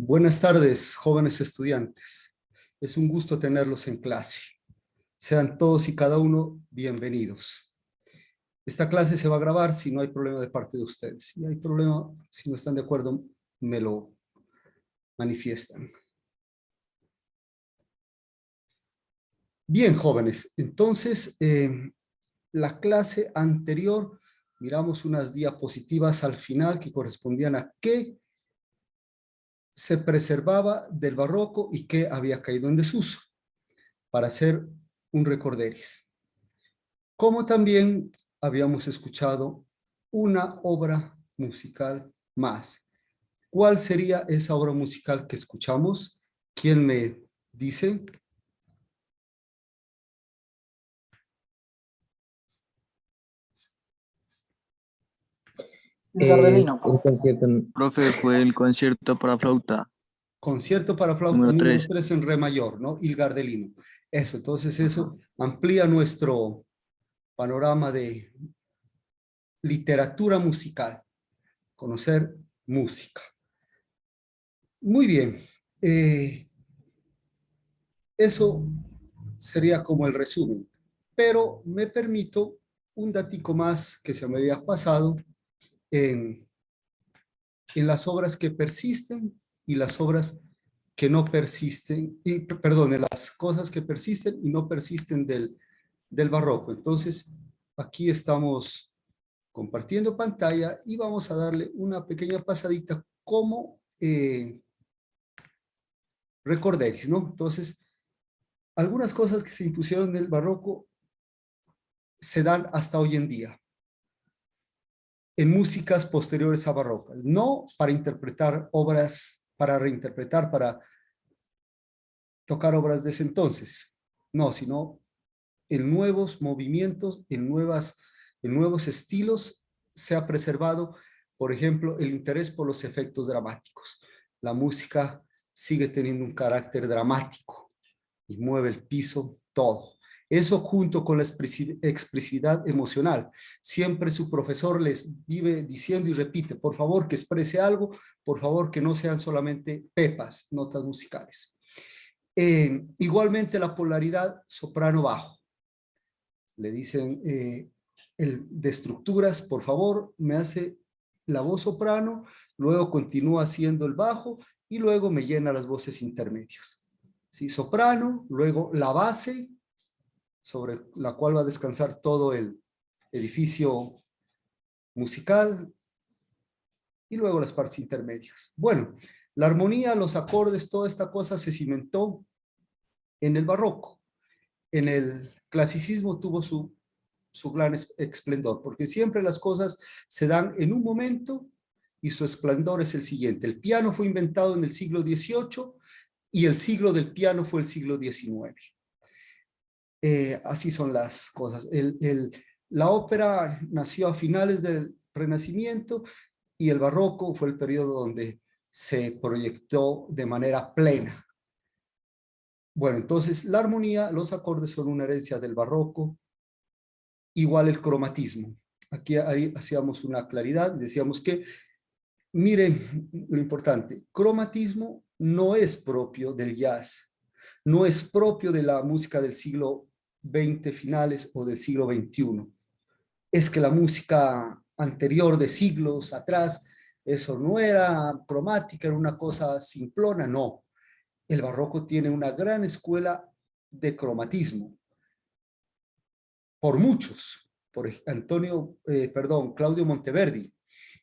Buenas tardes, jóvenes estudiantes. Es un gusto tenerlos en clase. Sean todos y cada uno bienvenidos. Esta clase se va a grabar si no hay problema de parte de ustedes. Si hay problema, si no están de acuerdo, me lo manifiestan. Bien, jóvenes. Entonces, la clase anterior, miramos unas diapositivas al final que correspondían a qué se preservaba del barroco y qué había caído en desuso, para hacer un recorderis. Como también habíamos escuchado una obra musical más. ¿Cuál sería esa obra musical que escuchamos? ¿Quién me dice? El Gardelino. Es el concierto. Profe, fue el concierto para flauta. Concierto para flauta número 3 en re mayor, ¿no? Il Gardelino. Eso, entonces eso amplía nuestro panorama de literatura musical. Conocer música. Muy bien. Eso sería como el resumen. Pero me permito un datico más que se me había pasado en las obras que persisten y las obras que no persisten, y, perdón, en las cosas que persisten y no persisten del barroco. Entonces, aquí estamos compartiendo pantalla y vamos a darle una pequeña pasadita como recordéis, ¿no? Entonces, algunas cosas que se impusieron en el barroco se dan hasta hoy en día en músicas posteriores a barrocas, no para interpretar obras, para reinterpretar, para tocar obras de ese entonces, no, sino en nuevos movimientos, en nuevos estilos se ha preservado, por ejemplo, el interés por los efectos dramáticos. La música sigue teniendo un carácter dramático y mueve el piso todo. Eso junto con la expresividad emocional. Siempre su profesor les vive diciendo y repite, por favor que exprese algo, por favor que no sean solamente pepas, notas musicales. Igualmente la polaridad soprano-bajo. Le dicen de estructuras, por favor, me hace la voz soprano, luego continúa haciendo el bajo y luego me llena las voces intermedias. ¿Sí? Soprano, luego la base, sobre la cual va a descansar todo el edificio musical, y luego las partes intermedias. Bueno, la armonía, los acordes, toda esta cosa se cimentó en el barroco. En el clasicismo tuvo su gran esplendor, porque siempre las cosas se dan en un momento y su esplendor es el siguiente. El piano fue inventado en el siglo XVIII y el siglo del piano fue el siglo XIX. Así son las cosas. La ópera nació a finales del Renacimiento y el barroco fue el periodo donde se proyectó de manera plena. Bueno, entonces la armonía, los acordes son una herencia del barroco, igual el cromatismo. Aquí ahí hacíamos una claridad, decíamos que, miren lo importante, cromatismo no es propio del jazz, no es propio de la música del siglo XX finales o del siglo XXI. Es que la música anterior de siglos atrás, eso no era cromática, era una cosa simplona, no. El barroco tiene una gran escuela de cromatismo, por muchos, por Claudio Monteverdi,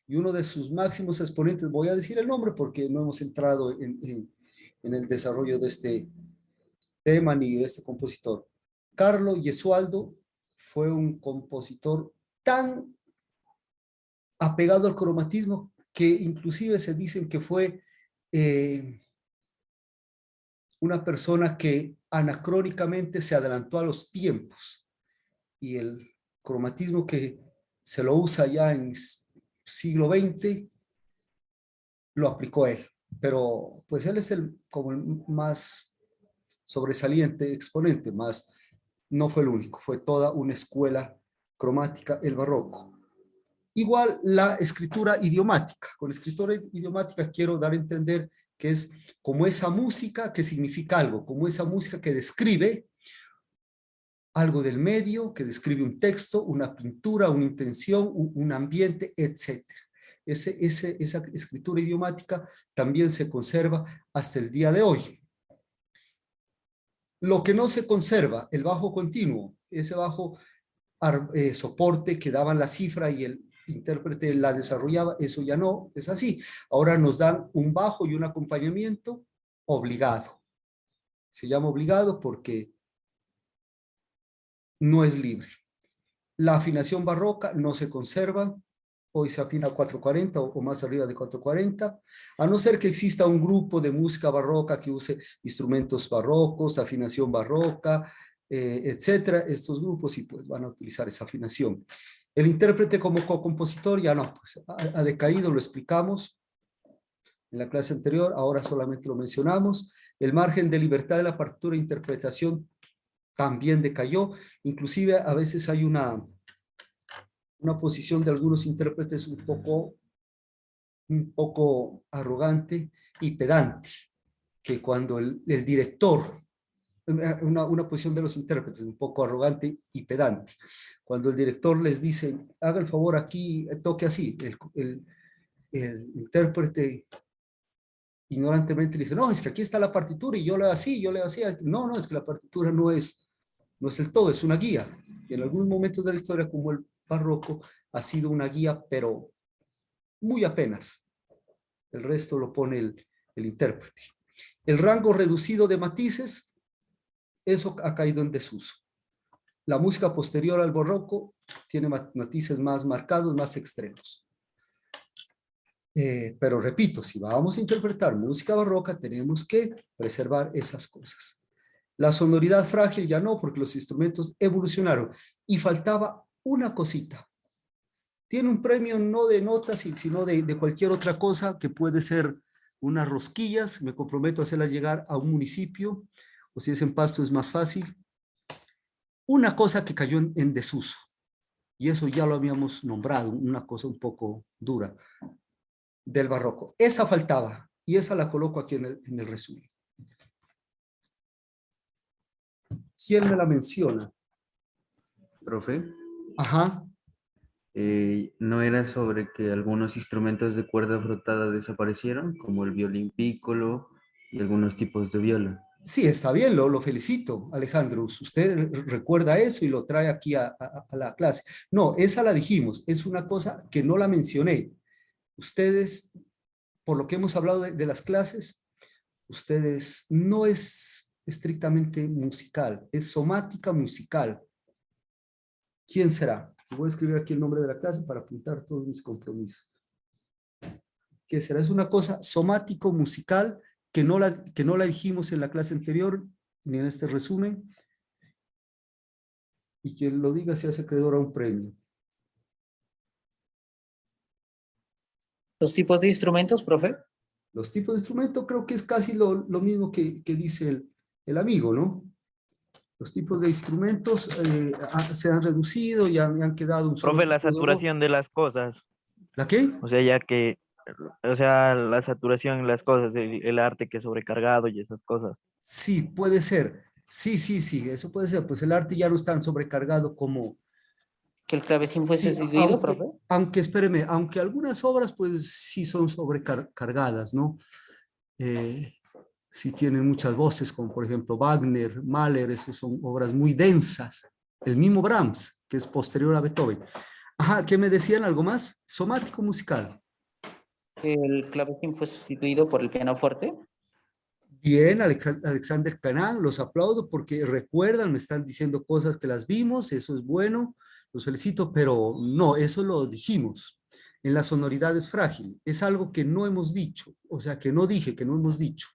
y uno de sus máximos exponentes, voy a decir el nombre porque no hemos entrado en el desarrollo de este tema ni de este compositor. Carlo Gesualdo fue un compositor tan apegado al cromatismo que inclusive se dicen que fue una persona que anacrónicamente se adelantó a los tiempos, y el cromatismo que se lo usa ya en siglo XX lo aplicó él, pero pues él es como el más sobresaliente exponente, más no fue el único, fue toda una escuela cromática el barroco. Igual la escritura idiomática. Con escritura idiomática quiero dar a entender que es como esa música que significa algo, como esa música que describe algo del medio, que describe un texto, una pintura, una intención, un ambiente, etcétera. Esa escritura idiomática también se conserva hasta el día de hoy. Lo que no se conserva, el bajo continuo, ese bajo soporte que daban la cifra y el intérprete la desarrollaba, eso ya no es así. Ahora nos dan un bajo y un acompañamiento obligado. Se llama obligado porque no es libre. La afinación barroca no se conserva, hoy se afina a 440 o más arriba de 440, a no ser que exista un grupo de música barroca que use instrumentos barrocos, afinación barroca, etcétera. Estos grupos sí pues van a utilizar esa afinación. El intérprete como co-compositor ya no, pues ha decaído, lo explicamos en la clase anterior, ahora solamente lo mencionamos. El margen de libertad de la partitura e interpretación también decayó, inclusive a veces hay una posición de algunos intérpretes un poco arrogante y pedante, que cuando el director, una posición de los intérpretes un poco arrogante y pedante, cuando el director les dice, haga el favor aquí, toque así, el intérprete ignorantemente dice, no, es que aquí está la partitura y yo leo así, yo leo así. No, no, es que la partitura no es el todo, es una guía. Y en algunos momentos de la historia, como el barroco, ha sido una guía, pero muy apenas. El resto lo pone el intérprete. El rango reducido de matices, eso ha caído en desuso. La música posterior al barroco tiene matices más marcados, más extremos. Pero repito, si vamos a interpretar música barroca, tenemos que preservar esas cosas. La sonoridad frágil ya no, porque los instrumentos evolucionaron. Y faltaba una cosita. Tiene un premio no de notas, sino de cualquier otra cosa que puede ser unas rosquillas. Me comprometo a hacerlas llegar a un municipio, o si es en Pasto es más fácil. Una cosa que cayó en desuso, y eso ya lo habíamos nombrado, una cosa un poco dura del barroco. Esa faltaba, y esa la coloco aquí en el resumen. ¿Quién me la menciona? Profe, Ajá. ¿no era sobre que algunos instrumentos de cuerda frotada desaparecieron, como el violín pícolo y algunos tipos de viola? Sí, está bien, lo felicito, Alejandro. Usted recuerda eso y lo trae aquí a la clase. No, esa la dijimos, es una cosa que no la mencioné. Ustedes, por lo que hemos hablado de las clases, ustedes no es estrictamente musical, es somática musical. ¿Quién será? Voy a escribir aquí el nombre de la clase para apuntar todos mis compromisos. ¿Qué será? Es una cosa somático musical que no la dijimos en la clase anterior ni en este resumen, y quien lo diga se hace acreedor a un premio. ¿Los tipos de instrumentos, profe? Los tipos de instrumento creo que es casi lo mismo que dice el amigo, ¿no? Los tipos de instrumentos se han reducido y han quedado un solo Profe, la tipo de dolor. saturación de las cosas. ¿La qué? O sea, ya que, o sea, la saturación en las cosas, el arte que es sobrecargado y esas cosas. Sí, puede ser. Sí, sí, sí, eso puede ser. Pues el arte ya no es tan sobrecargado como, ¿Que el clavecín fue sí, sustituido, profe? espéreme, aunque algunas obras pues sí son sobrecargadas, ¿no? Eh, sí tienen muchas voces, como por ejemplo Wagner, Mahler, esos son obras muy densas. El mismo Brahms, que es posterior a Beethoven. Ajá, ¿qué me decían? ¿Algo más? Somático musical. ¿Que el clavecín fue sustituido por el pianoforte? Bien, Alexander Canán, los aplaudo porque recuerdan, me están diciendo cosas que las vimos, eso es bueno, los felicito, pero no, eso lo dijimos. En la sonoridad es frágil, es algo que no hemos dicho, o sea, que no dije, que no hemos dicho.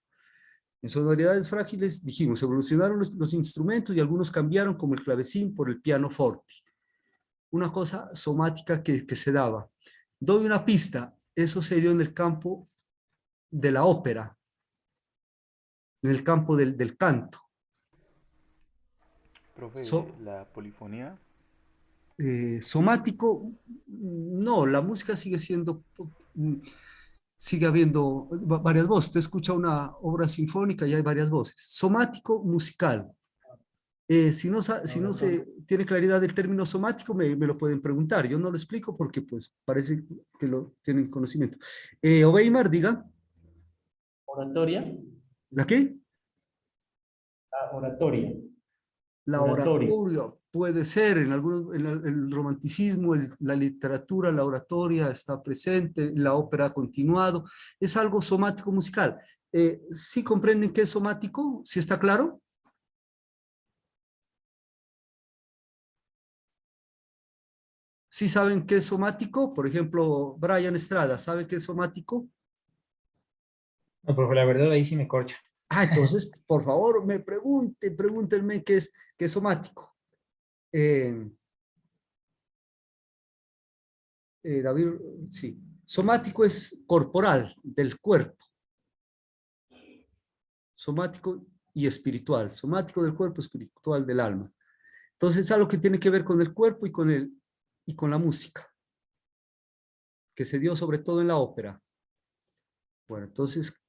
En sonoridades frágiles dijimos, evolucionaron los instrumentos y algunos cambiaron como el clavecín por el piano forte. Una cosa somática que se daba. Doy una pista, eso se dio en el campo de la ópera, en el campo del canto. Profe, la polifonía. Somático, no, la música sigue siendo sigue habiendo varias voces. Usted escucha una obra sinfónica y hay varias voces. Somático, musical. Si no se tiene claridad del término somático, me lo pueden preguntar. Yo no lo explico porque pues parece que lo tienen conocimiento. Oveimar, diga. Oratoria. ¿La qué? La oratoria. La Oratoria. oratoria. Puede ser, en algunos, el romanticismo, la literatura, la oratoria está presente, la ópera ha continuado. Es algo somático musical. ¿Sí comprenden qué es somático? ¿Sí está claro? ¿Sí saben qué es somático? Por ejemplo, Brian Estrada, ¿sabe qué es somático? No, profe, la verdad ahí sí me corcha. Entonces, por favor, pregúntenme qué es somático. David, sí. Somático es corporal, del cuerpo. Somático y espiritual. Somático del cuerpo, espiritual del alma. Entonces, es algo que tiene que ver con el cuerpo y con la música, que se dio sobre todo en la ópera. Bueno, entonces,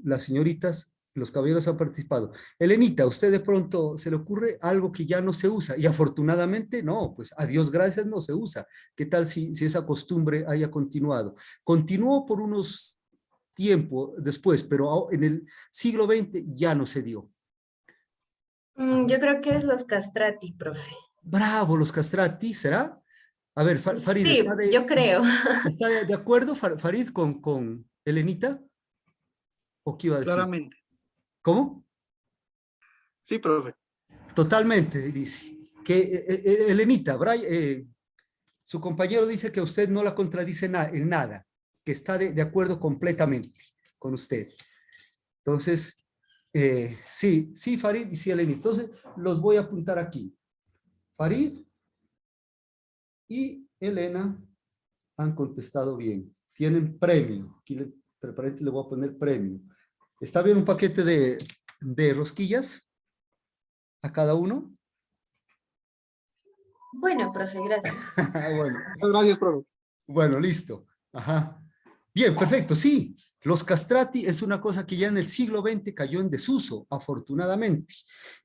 las señoritas, los caballeros han participado. Elenita, ¿a usted de pronto se le ocurre algo que ya no se usa? Y afortunadamente no, pues a Dios gracias no se usa. ¿Qué tal si esa costumbre haya continuado? Continuó por unos tiempo después, pero en el siglo XX ya no se dio. Yo creo que es los castrati, profe. Bravo, los castrati, ¿será? A ver, Farid, Sí, yo creo. ¿está de acuerdo, Farid, con Elenita? ¿O qué iba a decir? Claramente. ¿Cómo? Sí, profe. Totalmente, dice. Elenita, su compañero dice que usted no la contradice en nada, que está de acuerdo completamente con usted. Entonces, sí, Farid y sí, Elenita. Entonces, los voy a apuntar aquí. Farid y Elena han contestado bien. Tienen premio. Aquí, entre paréntesis, le voy a poner premio. ¿Está bien un paquete de rosquillas a cada uno? Bueno, profe, gracias. Bueno. Muchas gracias, profe. Bueno, listo. Ajá. Bien, perfecto. Sí, los castrati es una cosa que ya en el siglo XX cayó en desuso, afortunadamente.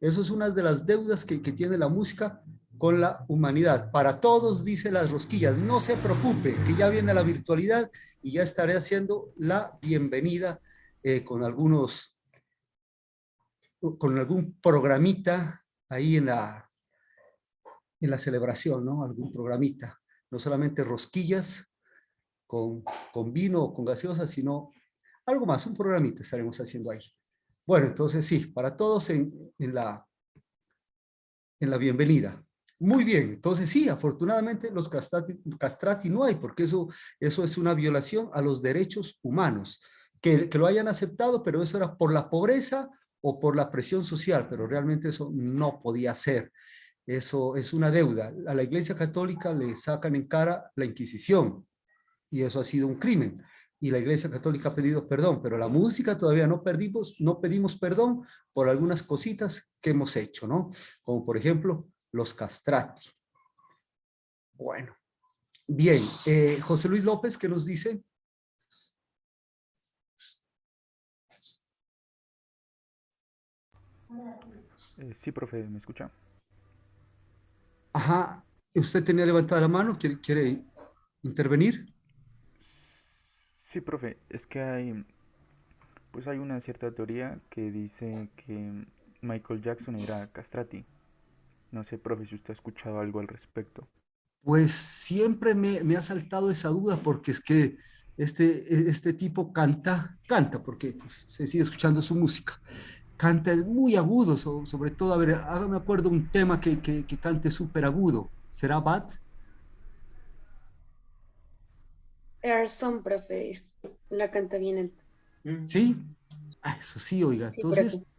Eso es una de las deudas que tiene la música con la humanidad. Para todos, dice las rosquillas, no se preocupe, que ya viene la virtualidad y ya estaré haciendo la bienvenida con algún programita ahí en la celebración, ¿no? Algún programita. No solamente rosquillas con vino o con gaseosa, sino algo más, un programita estaremos haciendo ahí. Bueno, entonces sí, para todos en la bienvenida. Muy bien, entonces sí, afortunadamente los castrati no hay, porque eso es una violación a los derechos humanos. Que lo hayan aceptado, pero eso era por la pobreza o por la presión social, pero realmente eso no podía ser. Eso es una deuda. A la Iglesia Católica le sacan en cara la Inquisición y eso ha sido un crimen. Y la Iglesia Católica ha pedido perdón, pero la música todavía no pedimos perdón por algunas cositas que hemos hecho, ¿no? Como por ejemplo los castrati. Bueno, bien. José Luis López, ¿qué nos dice? Sí, profe, ¿me escucha? Ajá, usted tenía levantada la mano, ¿quiere intervenir? Sí, profe, es que hay una cierta teoría que dice que Michael Jackson era castrati. No sé, profe, si usted ha escuchado algo al respecto. Pues siempre me ha saltado esa duda porque es que este tipo canta porque pues, se sigue escuchando su música. Canta es muy agudo, sobre todo, a ver, hágame acuerdo un tema que cante súper agudo. ¿Será Bad? Earson, profe, la canta bien alta. ¿Sí? Eso sí, oiga. Sí, Entonces, profe.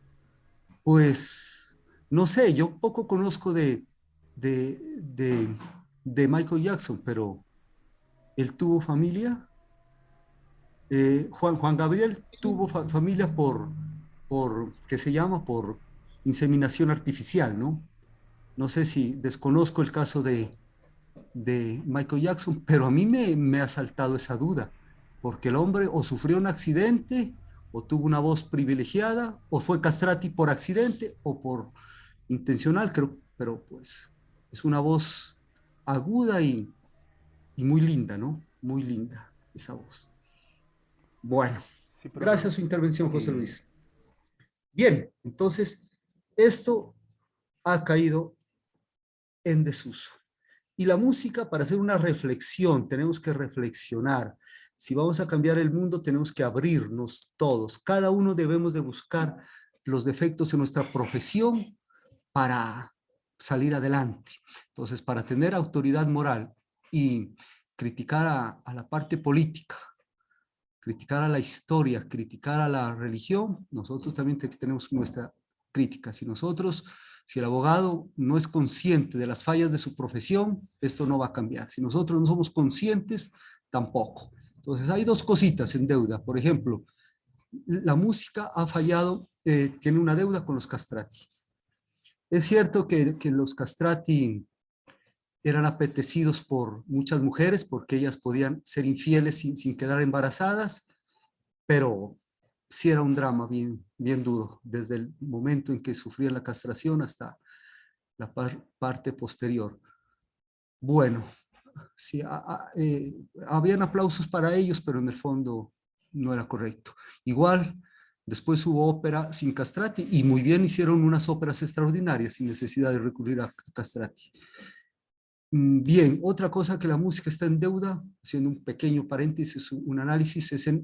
pues, no sé, yo poco conozco de Michael Jackson, pero él tuvo familia. Juan Gabriel tuvo familia ¿qué se llama? Por inseminación artificial, ¿no? No sé si desconozco el caso de Michael Jackson, pero a mí me ha saltado esa duda. porque el hombre o sufrió un accidente, o tuvo una voz privilegiada, o fue castrati por accidente o por intencional, creo, pero pues es una voz aguda y muy linda, ¿no? Muy linda esa voz. Bueno, Sí, profe. gracias a su intervención, José Eh, Luis. Bien, entonces, esto ha caído en desuso. Y la música, para hacer una reflexión, tenemos que reflexionar. Si vamos a cambiar el mundo, tenemos que abrirnos todos. Cada uno debemos de buscar los defectos en nuestra profesión para salir adelante. Entonces, para tener autoridad moral y criticar a la parte política, criticar a la historia, criticar a la religión, nosotros también tenemos nuestra crítica. Si el abogado no es consciente de las fallas de su profesión, esto no va a cambiar. Si nosotros no somos conscientes, tampoco. Entonces hay dos cositas en deuda. Por ejemplo, la música ha fallado, tiene una deuda con los castrati. Es cierto que los castrati eran apetecidos por muchas mujeres porque ellas podían ser infieles sin quedar embarazadas, pero sí era un drama bien duro, desde el momento en que sufrían la castración hasta la parte posterior. Bueno, sí, habían aplausos para ellos, pero en el fondo no era correcto. Igual, después hubo ópera sin castrati y muy bien hicieron unas óperas extraordinarias sin necesidad de recurrir a castrati. Bien, otra cosa que la música está en deuda, haciendo un pequeño paréntesis, un análisis, es en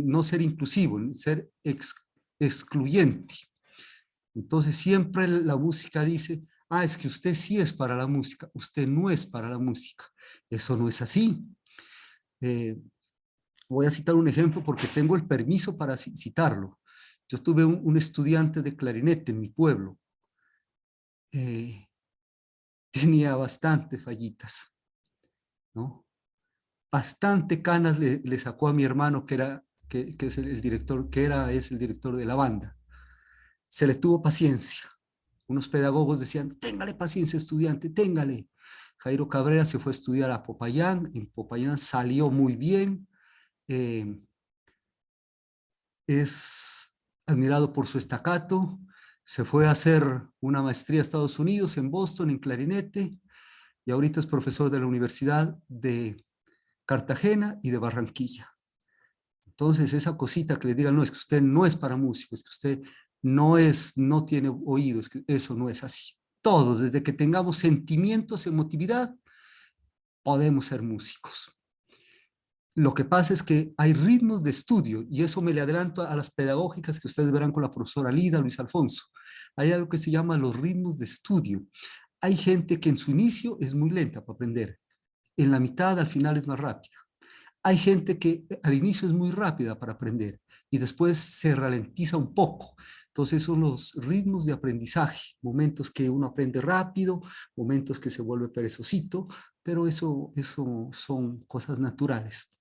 no ser inclusivo, en ser excluyente. Entonces siempre la música dice, es que usted sí es para la música, usted no es para la música. Eso no es así. Voy a citar un ejemplo porque tengo el permiso para citarlo. Yo tuve un estudiante de clarinete en mi pueblo. Tenía bastantes fallitas, ¿no? Bastante canas le sacó a mi hermano que es el director, es el director de la banda. Se le tuvo paciencia. Unos pedagogos decían, téngale paciencia, estudiante, téngale. Jairo Cabrera se fue a estudiar a Popayán, en Popayán salió muy bien, es admirado por su staccato, se fue a hacer una maestría a Estados Unidos, en Boston, en clarinete, y ahorita es profesor de la Universidad de Cartagena y de Barranquilla. Entonces, esa cosita que le digan, no, es que usted no es para músico, es que usted no tiene oído, es que eso no es así. Todos, desde que tengamos sentimientos, emotividad, podemos ser músicos. Lo que pasa es que hay ritmos de estudio, y eso me le adelanto a las pedagógicas que ustedes verán con la profesora Lida, Luis Alfonso. Hay algo que se llama los ritmos de estudio. Hay gente que en su inicio es muy lenta para aprender, en la mitad, al final es más rápida. Hay gente que al inicio es muy rápida para aprender y después se ralentiza un poco. Entonces son los ritmos de aprendizaje, momentos que uno aprende rápido, momentos que se vuelve perezosito, pero eso son cosas naturales.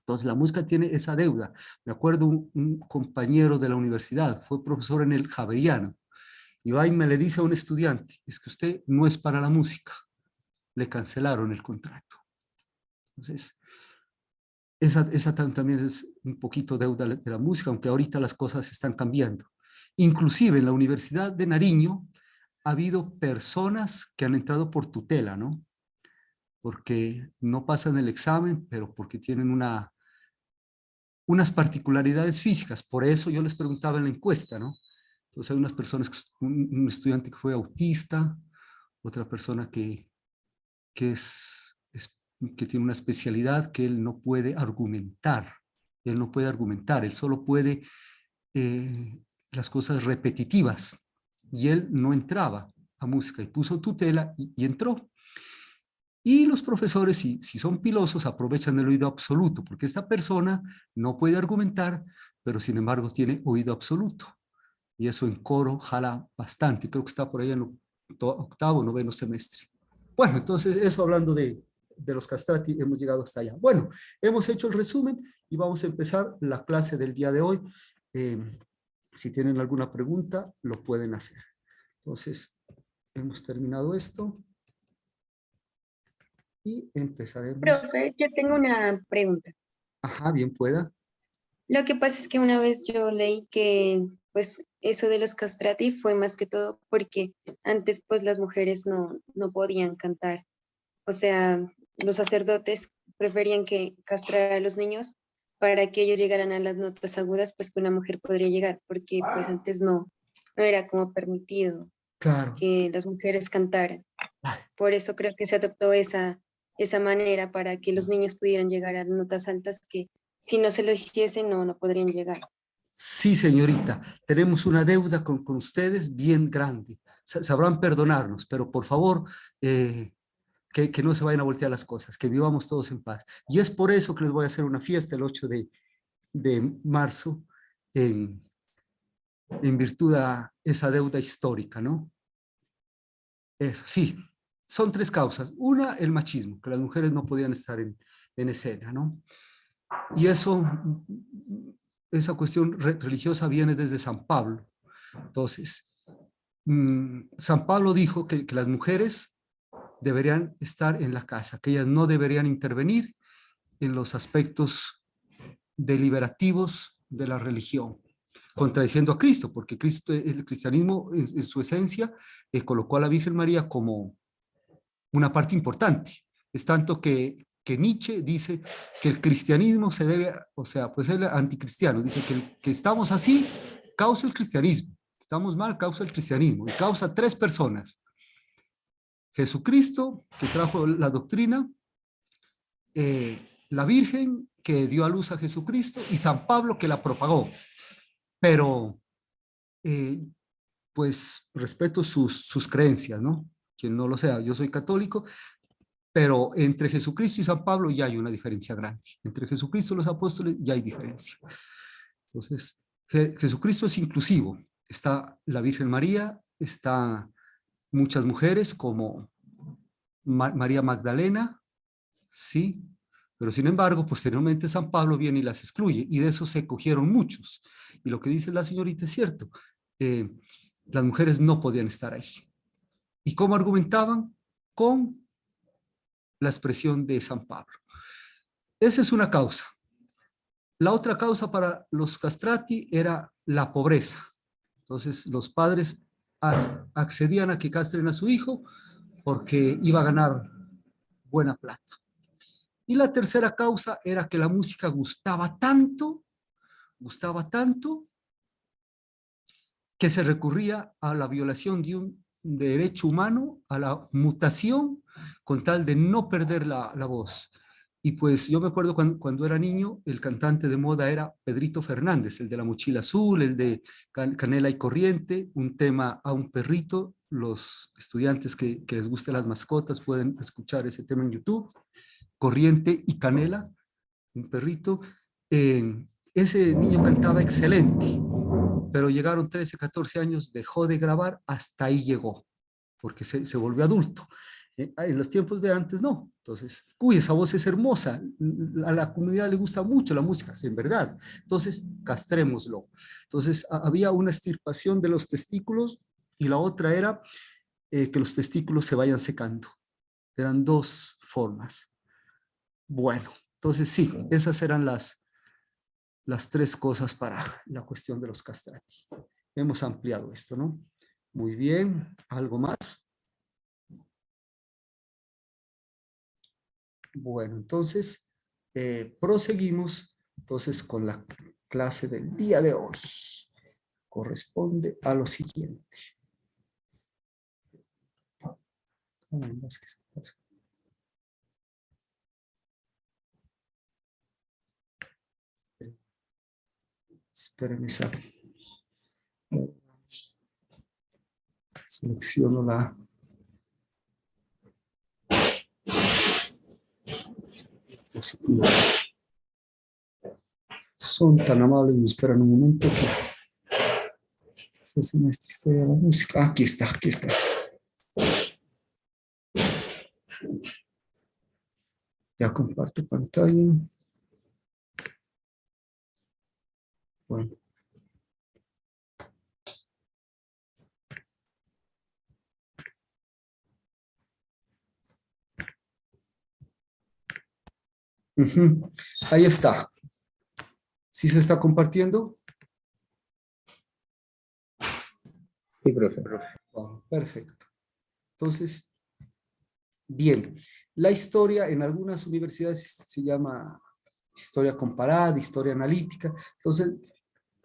Entonces la música tiene esa deuda. Me acuerdo un compañero de la universidad, fue profesor en el Javeriano, y va y me le dice a un estudiante, es que usted no es para la música. Le cancelaron el contrato. Entonces, esa también es un poquito deuda de la música, aunque ahorita las cosas están cambiando. Inclusive en la Universidad de Nariño ha habido personas que han entrado por tutela, ¿no? Porque no pasan el examen, pero porque tienen unas particularidades físicas. Por eso yo les preguntaba en la encuesta, ¿no? Entonces hay unas personas, un estudiante que fue autista, otra persona que tiene una especialidad que él no puede argumentar. Él no puede argumentar, él solo puede las cosas repetitivas. Y él no entraba a música y puso tutela y entró. Y los profesores, si son pilosos, aprovechan el oído absoluto, porque esta persona no puede argumentar, pero sin embargo tiene oído absoluto. Y eso en coro jala bastante. Creo que está por ahí en octavo, noveno semestre. Bueno, entonces eso hablando de los castrati, hemos llegado hasta allá. Bueno, hemos hecho el resumen y vamos a empezar la clase del día de hoy. Si tienen alguna pregunta, lo pueden hacer. Entonces, hemos terminado esto. y empezaremos. Profe, yo tengo una pregunta. Ajá, bien pueda. Lo que pasa es que una vez yo leí que pues eso de los castrati fue más que todo porque antes pues las mujeres no podían cantar. O sea, los sacerdotes preferían que castrar a los niños para que ellos llegaran a las notas agudas pues que una mujer podría llegar, porque pues antes no era como permitido Claro. que las mujeres cantaran. Por eso creo que se adoptó esa manera para que los niños pudieran llegar a notas altas que si no se lo hiciesen no podrían llegar. Sí, señorita, tenemos una deuda con ustedes bien grande. Sabrán perdonarnos, pero por favor, que no se vayan a voltear las cosas, que vivamos todos en paz. Y es por eso que les voy a hacer una fiesta el 8 de marzo en virtud a esa deuda histórica, ¿no? Sí, son tres causas. Una, el machismo, que las mujeres no podían estar en escena, ¿no? Y eso, esa cuestión religiosa viene desde San Pablo. Entonces, San Pablo dijo que las mujeres deberían estar en la casa, que ellas no deberían intervenir en los aspectos deliberativos de la religión, contradiciendo a Cristo, porque Cristo, el cristianismo en su esencia colocó a la Virgen María como una parte importante. Es tanto que Nietzsche dice que el cristianismo se debe, o sea, pues el anticristiano, dice que estamos así, causa el cristianismo, estamos mal, causa el cristianismo, y causa tres personas: Jesucristo, que trajo la doctrina, la Virgen, que dio a luz a Jesucristo, y San Pablo, que la propagó. Pero, pues, respeto sus creencias, ¿no? Quien no lo sea, yo soy católico, pero entre Jesucristo y San Pablo ya hay una diferencia grande. Entre Jesucristo y los apóstoles ya hay diferencia. Entonces, Jesucristo es inclusivo. Está la Virgen María, está muchas mujeres como María Magdalena, sí, pero sin embargo, posteriormente San Pablo viene y las excluye, y de eso se cogieron muchos. Y lo que dice la señorita es cierto, las mujeres no podían estar ahí. ¿Y cómo argumentaban? Con la expresión de San Pablo. Esa es una causa. La otra causa para los castrati era la pobreza. Entonces los padres accedían a que castren a su hijo porque iba a ganar buena plata. Y la tercera causa era que la música gustaba tanto, que se recurría a la violación de un derecho humano, a la mutación, con tal de no perder la voz. Y pues yo me acuerdo cuando era niño, el cantante de moda era Pedrito Fernández, el de la mochila azul, el de Canela y Corriente, un tema a un perrito. Los estudiantes que les gusten las mascotas pueden escuchar ese tema en YouTube. Corriente y Canela, un perrito. Ese niño cantaba excelente, pero llegaron 13, 14 años, dejó de grabar, hasta ahí llegó, porque se volvió adulto. En los tiempos de antes no. Entonces, uy, esa voz es hermosa, a la comunidad le gusta mucho la música, en verdad. Entonces, castrémoslo. Entonces, había una extirpación de los testículos y la otra era que los testículos se vayan secando. Eran dos formas. Bueno, entonces sí, esas eran las tres cosas para la cuestión de los castrati. Hemos ampliado esto, ¿no? Muy bien, ¿algo más? Bueno, entonces proseguimos entonces con la clase del día de hoy. Corresponde a lo siguiente. Espérenme, selecciono la diapositiva. Son tan amables, me esperan un momento que se me esta historia de la música. Aquí está, aquí está. Ya comparto pantalla. Bueno. Ujú. Ahí está. ¿Sí se está compartiendo? Sí, profe. Bueno, perfecto. Entonces, bien. La historia en algunas universidades se llama historia comparada, historia analítica. Entonces,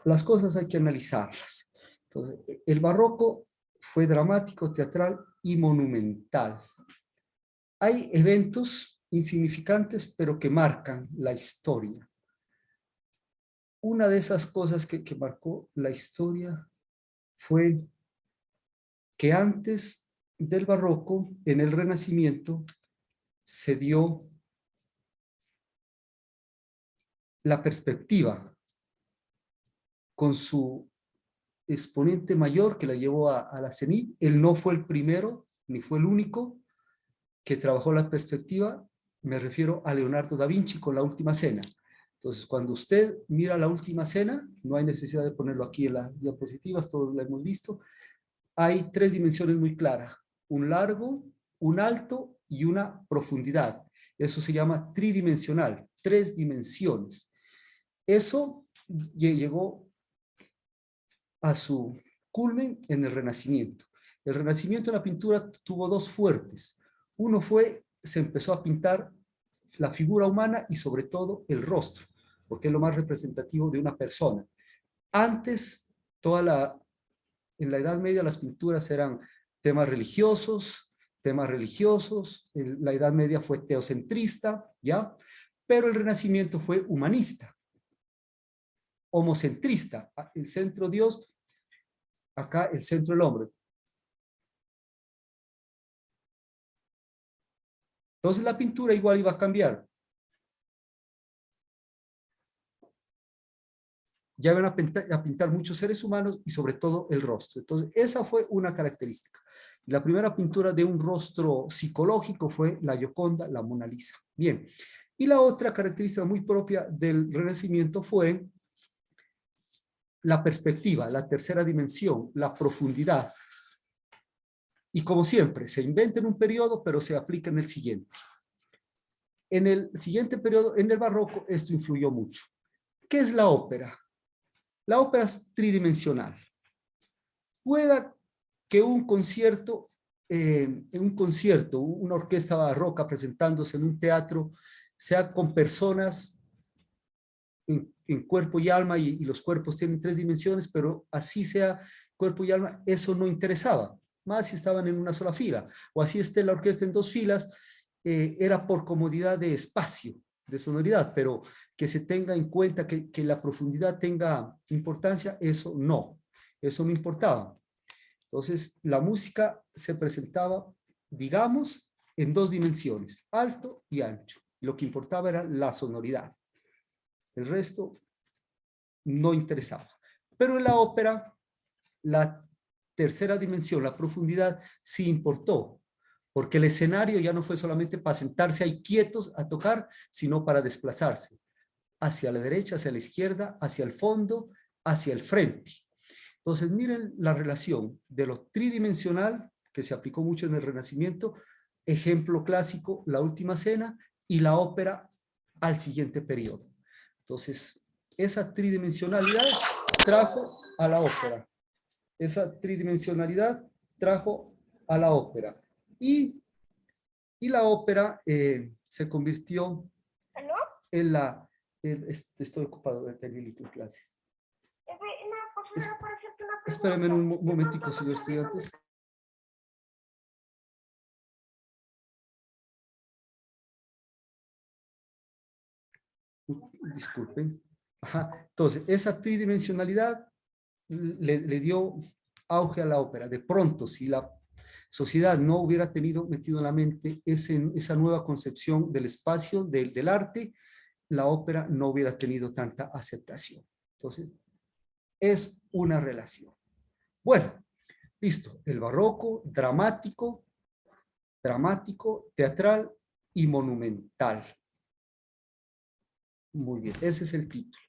las cosas hay que analizarlas. Entonces, el barroco fue dramático, teatral y monumental. Hay eventos insignificantes, pero que marcan la historia. Una de esas cosas que marcó la historia fue que antes del barroco, en el Renacimiento, se dio la perspectiva con su exponente mayor que la llevó a la cenit. Él no fue el primero, ni fue el único que trabajó la perspectiva. Me refiero a Leonardo da Vinci con La Última Cena. Entonces, cuando usted mira La Última Cena, no hay necesidad de ponerlo aquí en las diapositivas, todos lo hemos visto, hay tres dimensiones muy claras: un largo, un alto y una profundidad. Eso se llama tridimensional, tres dimensiones. Eso llegó a su culmen en el Renacimiento. El Renacimiento en la pintura tuvo dos fuertes. Uno fue, se empezó a pintar la figura humana y sobre todo el rostro, porque es lo más representativo de una persona. Antes, en la Edad Media las pinturas eran temas religiosos, la Edad Media fue teocentrista, ¿ya? Pero el Renacimiento fue humanista, homocentrista, el centro Dios, acá el centro el hombre. Entonces la pintura igual iba a cambiar. Ya van a pintar muchos seres humanos y sobre todo el rostro. Entonces esa fue una característica. La primera pintura de un rostro psicológico fue la Gioconda, la Mona Lisa. Bien. Y la otra característica muy propia del Renacimiento fue la perspectiva, la tercera dimensión, la profundidad. Y como siempre, se inventa en un periodo, pero se aplica en el siguiente. En el siguiente periodo, en el barroco, esto influyó mucho. ¿Qué es la ópera? La ópera es tridimensional. Pueda que un concierto, una orquesta barroca presentándose en un teatro, sea con personas en cuerpo y alma, y los cuerpos tienen tres dimensiones, pero así sea cuerpo y alma, eso no interesaba, más si estaban en una sola fila, o así esté la orquesta en dos filas, era por comodidad de espacio, de sonoridad, pero que se tenga en cuenta que la profundidad tenga importancia, eso no importaba. Entonces, la música se presentaba, digamos, en dos dimensiones, alto y ancho. Lo que importaba era la sonoridad. El resto no interesaba. Pero en la ópera, la tercera dimensión, la profundidad, sí importó, porque el escenario ya no fue solamente para sentarse ahí quietos a tocar, sino para desplazarse hacia la derecha, hacia la izquierda, hacia el fondo, hacia el frente. Entonces, miren la relación de lo tridimensional, que se aplicó mucho en el Renacimiento, ejemplo clásico, La Última Cena, y la ópera al siguiente periodo. Entonces, esa tridimensionalidad trajo a la ópera. Esa tridimensionalidad trajo a la ópera. Y la ópera se convirtió en la... estoy ocupado de tener clases. Espérenme un momentico, señor estudiantes. Disculpen. Ajá. Entonces, esa tridimensionalidad le dio auge a la ópera. De pronto, si la sociedad no hubiera tenido metido en la mente esa nueva concepción del espacio, del arte, la ópera no hubiera tenido tanta aceptación. Entonces, es una relación. Bueno, listo. El barroco, dramático, teatral y monumental. Muy bien, ese es el título.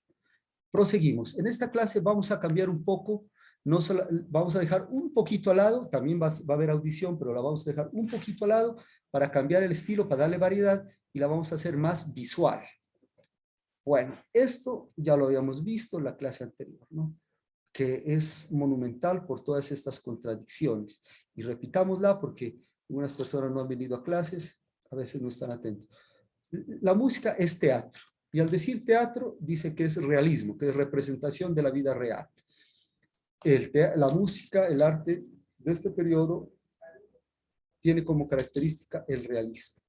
Proseguimos. En esta clase vamos a cambiar un poco, vamos a dejar un poquito al lado, también va a haber audición, pero la vamos a dejar un poquito al lado para cambiar el estilo, para darle variedad, y la vamos a hacer más visual. Bueno, esto ya lo habíamos visto en la clase anterior, ¿no? Que es monumental por todas estas contradicciones. Y repitámosla porque algunas personas no han venido a clases, a veces no están atentos. La música es teatro. Y al decir teatro, dice que es realismo, que es representación de la vida real. La música, el arte de este periodo, tiene como característica el realismo.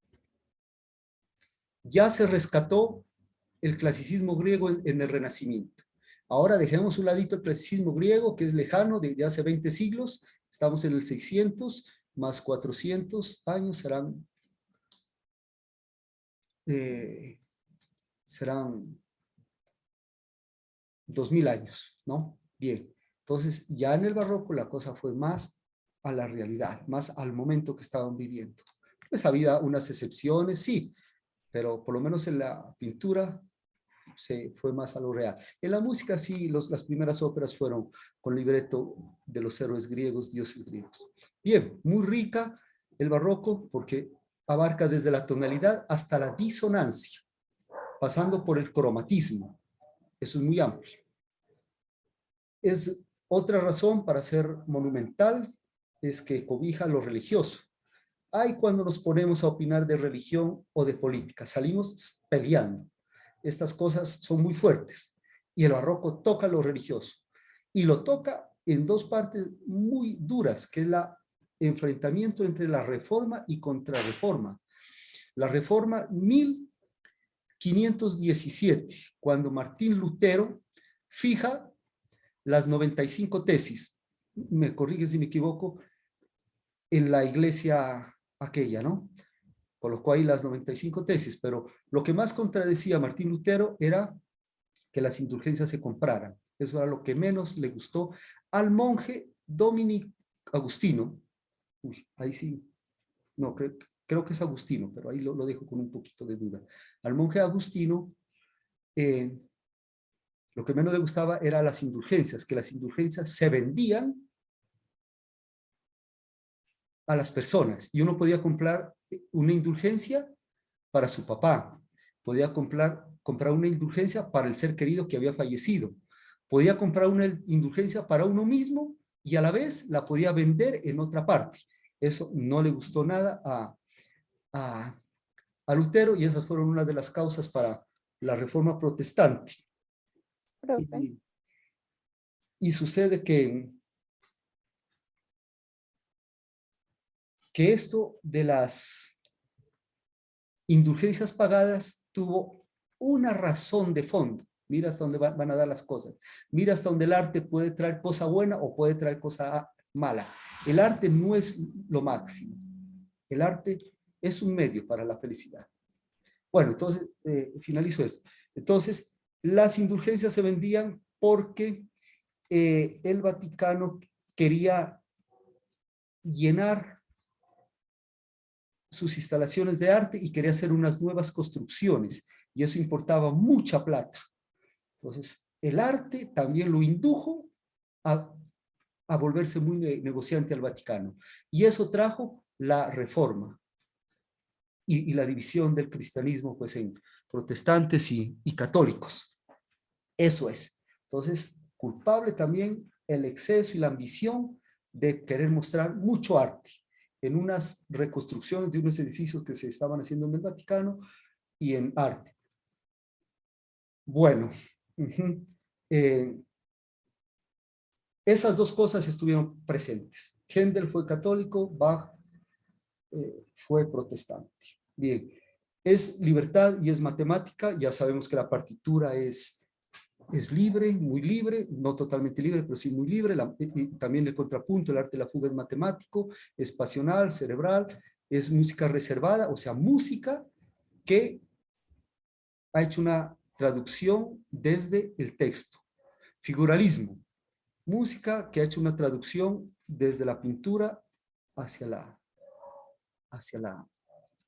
Ya se rescató el clasicismo griego en el Renacimiento. Ahora dejemos un ladito el clasicismo griego, que es lejano, de hace 20 siglos. Estamos en el 600, más 400 años serán 2000 años, ¿no? Bien, entonces ya en el barroco la cosa fue más a la realidad, más al momento que estaban viviendo. Pues había unas excepciones, sí, pero por lo menos en la pintura se fue más a lo real. En la música sí, las primeras óperas fueron con libreto de los héroes griegos, dioses griegos. Bien, muy rica el barroco porque abarca desde la tonalidad hasta la disonancia, pasando por el cromatismo. Eso es muy amplio. Es otra razón para ser monumental, es que cobija lo religioso. Hay cuando nos ponemos a opinar de religión o de política, salimos peleando. Estas cosas son muy fuertes y el barroco toca lo religioso y lo toca en dos partes muy duras, que es el enfrentamiento entre la reforma y contrarreforma. La reforma 1517, cuando Martín Lutero fija las 95 tesis, me corrigen si me equivoco, en la iglesia aquella, ¿no? Colocó ahí las 95 tesis, pero lo que más contradecía a Martín Lutero era que las indulgencias se compraran. Eso era lo que menos le gustó al monje Dominic Agustino. Uy, ahí sí, no, creo que es Agustino, pero ahí lo dejo con un poquito de duda. Al monje Agustino, lo que menos le gustaba era las indulgencias, que las indulgencias se vendían a las personas y uno podía comprar una indulgencia para su papá, podía comprar una indulgencia para el ser querido que había fallecido, podía comprar una indulgencia para uno mismo y a la vez la podía vender en otra parte. Eso no le gustó nada a Lutero y esas fueron una de las causas para la reforma protestante. Y sucede que esto de las indulgencias pagadas tuvo una razón de fondo. Mira hasta dónde van a dar las cosas. Mira hasta dónde el arte puede traer cosa buena o puede traer cosa mala. El arte no es lo máximo. El arte es un medio para la felicidad. Bueno, entonces finalizo esto. Entonces, las indulgencias se vendían porque el Vaticano quería llenar sus instalaciones de arte y quería hacer unas nuevas construcciones y eso importaba mucha plata. Entonces, el arte también lo indujo a volverse muy negociante al Vaticano y eso trajo la reforma y la división del cristianismo pues en protestantes y católicos. Eso es. Entonces, culpable también el exceso y la ambición de querer mostrar mucho arte en unas reconstrucciones de unos edificios que se estaban haciendo en el Vaticano y en arte. Bueno, esas dos cosas estuvieron presentes. Händel fue católico, Bach fue protestante. Bien, es libertad y es matemática. Ya sabemos que la partitura es libre, muy libre, no totalmente libre, pero sí muy libre. Y también el contrapunto, el arte de la fuga es matemático, es pasional, cerebral, es música reservada, o sea, música que ha hecho una traducción desde el texto. Figuralismo, música que ha hecho una traducción desde la pintura hacia la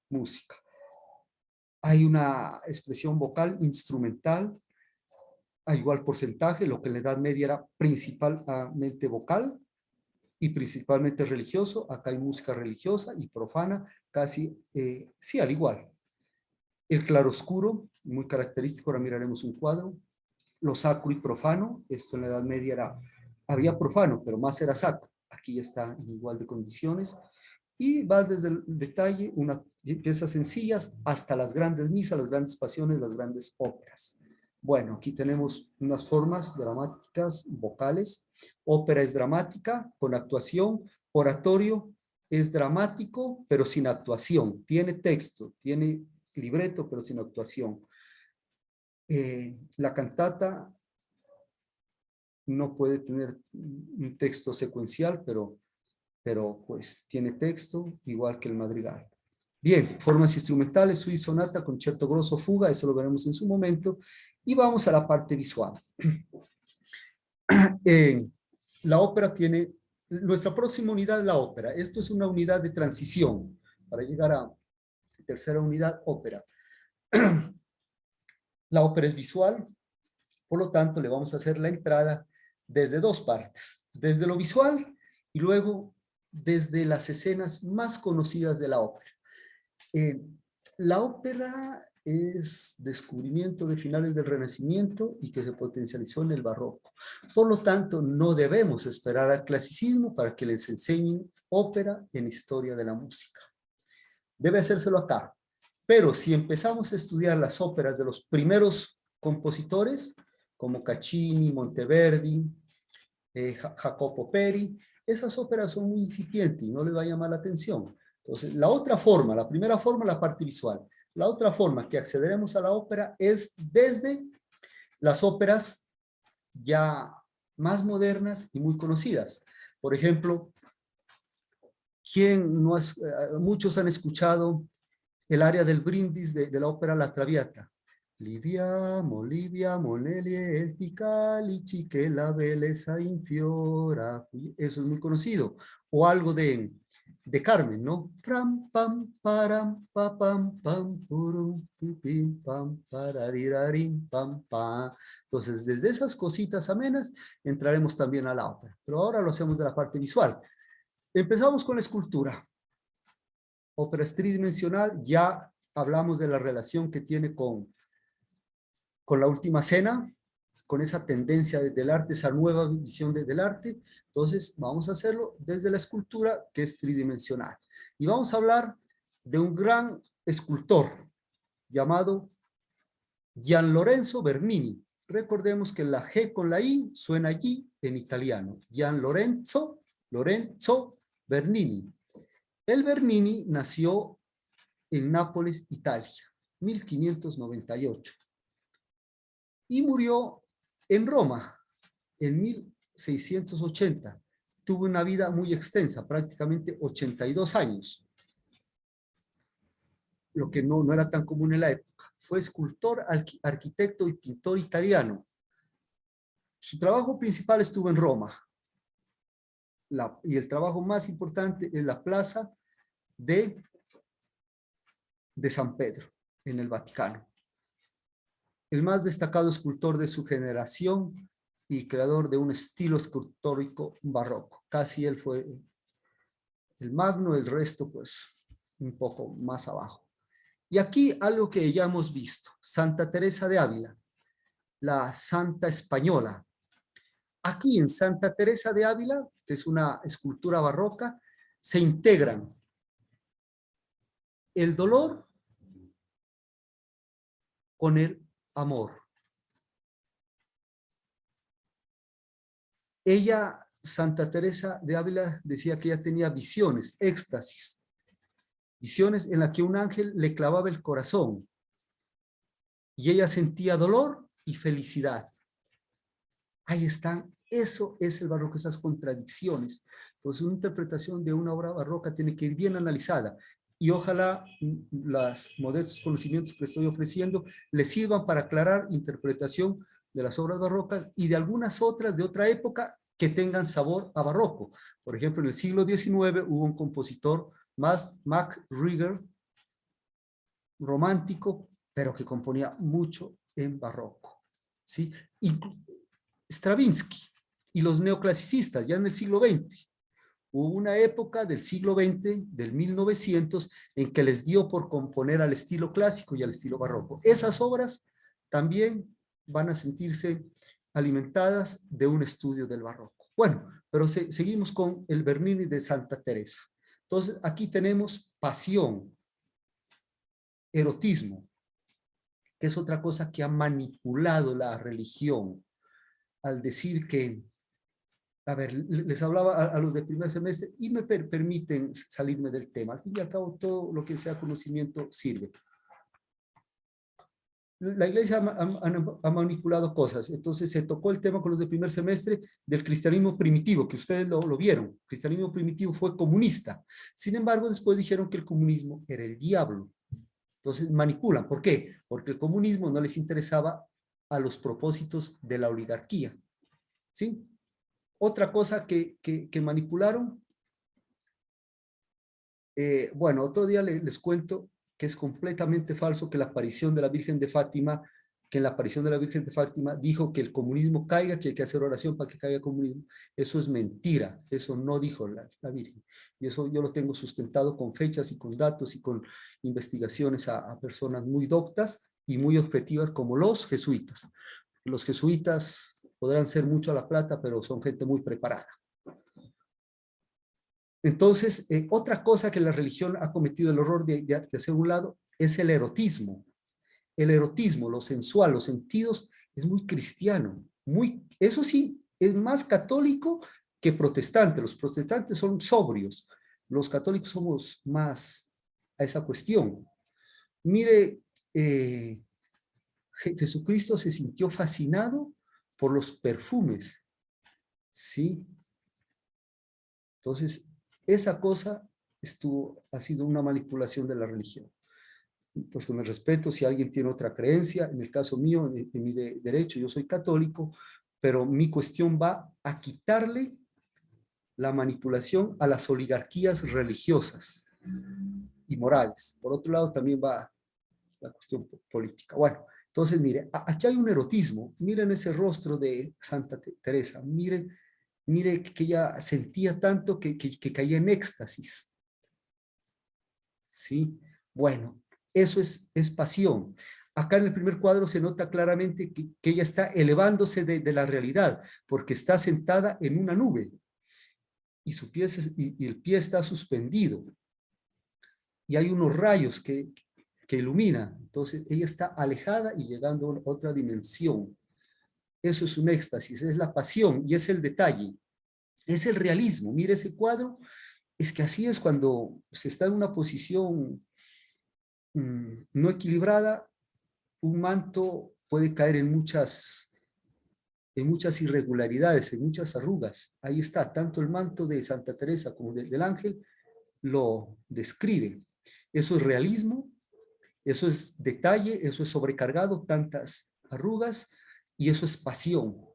música. Hay una expresión vocal instrumental a igual porcentaje, lo que en la Edad Media era principalmente vocal y principalmente religioso. Acá hay música religiosa y profana, casi, sí, al igual. El claroscuro, muy característico, ahora miraremos un cuadro. Lo sacro y profano, esto en la Edad Media había profano, pero más era sacro. Aquí ya está en igual de condiciones. Y va desde el detalle, piezas sencillas, hasta las grandes misas, las grandes pasiones, las grandes óperas. Bueno, aquí tenemos unas formas dramáticas, vocales. Ópera es dramática, con actuación. Oratorio es dramático, pero sin actuación. Tiene texto, tiene libreto, pero sin actuación. La cantata no puede tener un texto secuencial, pero pues tiene texto, igual que el madrigal. Bien, formas instrumentales, suite, sonata, concierto grosso, fuga, eso lo veremos en su momento. Y vamos a la parte visual. La ópera tiene, nuestra próxima unidad es la ópera. Esto es una unidad de transición para llegar a tercera unidad, ópera. La ópera es visual, por lo tanto le vamos a hacer la entrada desde dos partes, desde lo visual y luego desde las escenas más conocidas de la ópera. La ópera es descubrimiento de finales del Renacimiento y que se potencializó en el Barroco. Por lo tanto, no debemos esperar al clasicismo para que les enseñen ópera en historia de la música. Debe hacérselo acá. Pero si empezamos a estudiar las óperas de los primeros compositores, como Caccini, Monteverdi, Jacopo Peri, esas óperas son muy incipientes y no les va a llamar la atención. Entonces, la otra forma, la primera forma, la parte visual. La otra forma que accederemos a la ópera es desde las óperas ya más modernas y muy conocidas. Por ejemplo, muchos han escuchado el aria del Brindis de la ópera La Traviata. Liviamo, nelie, el ticalici, que la belleza infiora. Eso es muy conocido. O algo de Carmen, ¿no? Pram, pam, param, pa, pam, pam, purum, pim, pam, paradirarim, pam, pam. Entonces, desde esas cositas amenas, entraremos también a la ópera. Pero ahora lo hacemos de la parte visual. Empezamos con la escultura. Ópera es tridimensional, ya hablamos de la relación que tiene con la Última Cena, con esa tendencia del arte, esa nueva visión del arte. Entonces vamos a hacerlo desde la escultura, que es tridimensional. Y vamos a hablar de un gran escultor llamado Gian Lorenzo Bernini. Recordemos que la G con la I suena allí en italiano. Gian Lorenzo Bernini. El Bernini nació en Nápoles, Italia, 1598. Y murió en Roma en 1680. Tuvo una vida muy extensa, prácticamente 82 años. Lo que no era tan común en la época. Fue escultor, arquitecto y pintor italiano. Su trabajo principal estuvo en Roma. Y el trabajo más importante es la plaza de San Pedro, en el Vaticano. El más destacado escultor de su generación y creador de un estilo escultórico barroco. Casi él fue el magno, el resto pues un poco más abajo. Y aquí algo que ya hemos visto, Santa Teresa de Ávila, la santa española. Aquí en Santa Teresa de Ávila, que es una escultura barroca, se integran el dolor con el amor. Ella, Santa Teresa de Ávila, decía que ella tenía visiones, éxtasis, visiones en las que un ángel le clavaba el corazón y ella sentía dolor y felicidad. Ahí están, eso es el barroco, esas contradicciones. Entonces, una interpretación de una obra barroca tiene que ir bien analizada. Y ojalá los modestos conocimientos que estoy ofreciendo les sirvan para aclarar interpretación de las obras barrocas y de algunas otras de otra época que tengan sabor a barroco. Por ejemplo, en el siglo XIX hubo un compositor, Max Reger, romántico, pero que componía mucho en barroco, ¿sí? Stravinsky y los neoclasicistas, ya en el siglo XX, Hubo una época del siglo XX, del 1900, en que les dio por componer al estilo clásico y al estilo barroco. Esas obras también van a sentirse alimentadas de un estudio del barroco. Bueno, pero seguimos con el Bernini de Santa Teresa. Entonces, aquí tenemos pasión, erotismo, que es otra cosa que ha manipulado la religión al decir que, a ver, les hablaba a los de primer semestre y me permiten salirme del tema. Al fin y al cabo, todo lo que sea conocimiento sirve. La iglesia ha manipulado cosas, entonces se tocó el tema con los de primer semestre del cristianismo primitivo, que ustedes lo vieron. El cristianismo primitivo fue comunista. Sin embargo, después dijeron que el comunismo era el diablo. Entonces manipulan. ¿Por qué? Porque el comunismo no les interesaba a los propósitos de la oligarquía. ¿Sí? Otra cosa que manipularon, bueno, otro día les cuento que es completamente falso que la aparición de la Virgen de Fátima, que en la aparición de la Virgen de Fátima dijo que el comunismo caiga, que hay que hacer oración para que caiga el comunismo. Eso es mentira, eso no dijo la Virgen. Y eso yo lo tengo sustentado con fechas y con datos y con investigaciones a personas muy doctas y muy objetivas como los jesuitas. Los jesuitas podrán ser mucho a la plata, pero son gente muy preparada. Entonces, otra cosa que la religión ha cometido el horror de hacer un lado es el erotismo. El erotismo, lo sensual, los sentidos, es muy cristiano. Eso sí, es más católico que protestante. Los protestantes son sobrios. Los católicos somos más a esa cuestión. Mire, Jesucristo se sintió fascinado por los perfumes. ¿Sí? Entonces, esa cosa ha sido una manipulación de la religión. Pues con el respeto, si alguien tiene otra creencia, en el caso mío, en mi derecho, yo soy católico, pero mi cuestión va a quitarle la manipulación a las oligarquías religiosas y morales. Por otro lado, también va la cuestión política. Bueno, entonces, mire, aquí hay un erotismo. Miren ese rostro de Santa Teresa. Mire que ella sentía tanto que caía en éxtasis. ¿Sí? Bueno, eso es pasión. Acá en el primer cuadro se nota claramente que ella está elevándose de la realidad, porque está sentada en una nube y y el pie está suspendido. Y hay unos rayos que iluminan. Entonces ella está alejada y llegando a otra dimensión. Eso es un éxtasis, es la pasión y es el detalle. Es el realismo. Mire ese cuadro. Es que así es cuando se está en una posición no equilibrada, un manto puede caer en muchas irregularidades, en muchas arrugas. Ahí está, tanto el manto de Santa Teresa como del ángel lo describen. Eso es realismo, eso es detalle, eso es sobrecargado, tantas arrugas, y eso es pasión.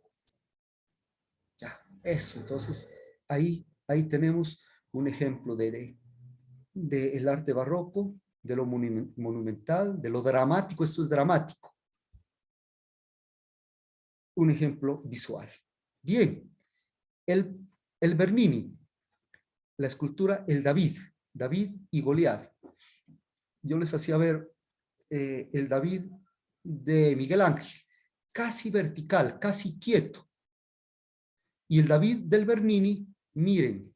Ya, eso. Entonces, ahí tenemos un ejemplo de el arte barroco, de lo monumental, de lo dramático. Esto es dramático. Un ejemplo visual. Bien, el Bernini, la escultura El David y Goliat. Yo les hacía ver el David de Miguel Ángel, casi vertical, casi quieto. Y el David del Bernini, miren,